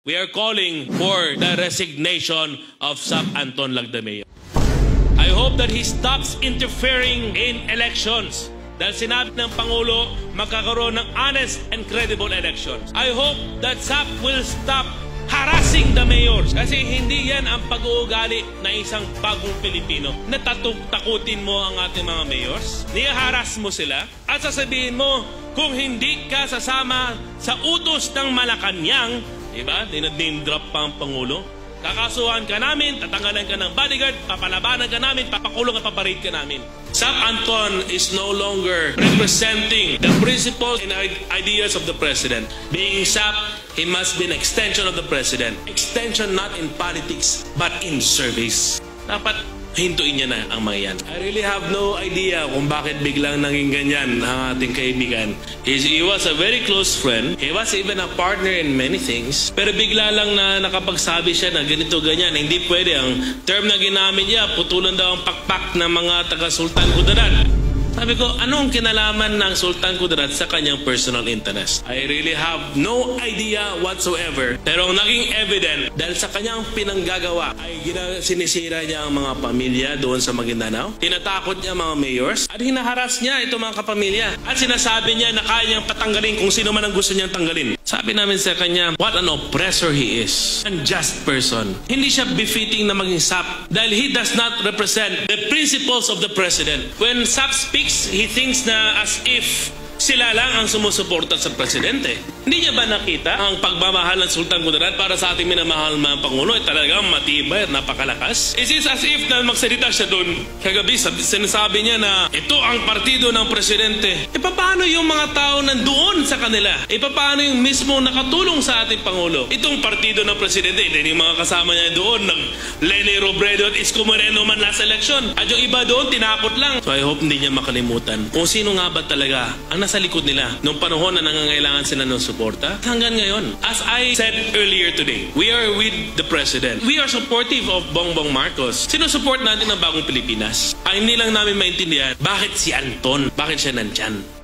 We are calling for the resignation of Sap Anton Lagdameo. I hope that he stops interfering in elections. Dahil sinabi ng Pangulo, magkakaroon ng honest and credible elections. I hope that Sap will stop harassing the mayors. Kasi hindi yan ang pag-uugali na isang bagong Pilipino. Takutin mo ang ating mga mayors, nihaharas mo sila, at sasabihin mo, kung hindi ka sasama sa utos ng Malacanang, diba? Dinadname drop pa ang Pangulo. Kakasuhan ka namin, tatanggalan ka ng bodyguard, papalabanan ka namin, papakulong at paparade ka namin. Sap Anton is no longer representing the principles and ideas of the President. Being Sap, he must be an extension of the President. Extension not in politics, but in service. Dapat hintuin niya na ang mga yan. I really have no idea kung bakit biglang naging ganyan ang ating kaibigan. He was a very close friend. He was even a partner in many things. Pero bigla lang na nakapagsabi siya na ganito ganyan. Hindi pwede. Ang term na ginamit niya, putulan daw ang pakpak ng mga taga-Sultan Kudarat. Sabi ko, anong kinalaman ng Sultan Kudarat sa kanyang personal interest? I really have no idea whatsoever. Pero ang naging evident, dahil sa kanyang pinanggagawa, ay sinisira niya ang mga pamilya doon sa Maguindanao. Tinatakot niya mga mayors. At hinaharas niya itong mga kapamilya. At sinasabi niya na kaya niyang patanggalin kung sino man ang gusto niyang tanggalin. Sabi namin sa kanya, what an oppressor he is. Unjust person. Hindi siya befitting na maging Sap dahil he does not represent the principles of the President. When Sap speaks, he thinks na as if sila lang ang sumusuporta sa Presidente. Hindi niya ba nakita ang pagmamahal ng Sultan Kudarat para sa ating minamahal na Pangulo ay talagang matibay at napakalakas? It is as if na magsalita siya doon kagabi, sinasabi niya na ito ang partido ng Presidente. E paano yung mga tao nandoon sa kanila? E paano yung mismo nakatulong sa ating Pangulo? Itong partido ng Presidente, hindi yung mga kasama niya doon, Leni Robredo at Isko Moreno man last election. At yung iba doon, tinakot lang. So I hope hindi niya makalimutan kung sino nga ba talaga ang nasa likod nila nung panahon na nangangailangan sila ng suporta hanggang ngayon. As I said earlier today, we are with the President. We are supportive of Bongbong Marcos. Sinusupport natin ang bagong Pilipinas. Ay hindi lang namin maintindihan bakit si Anton, bakit siya nandyan.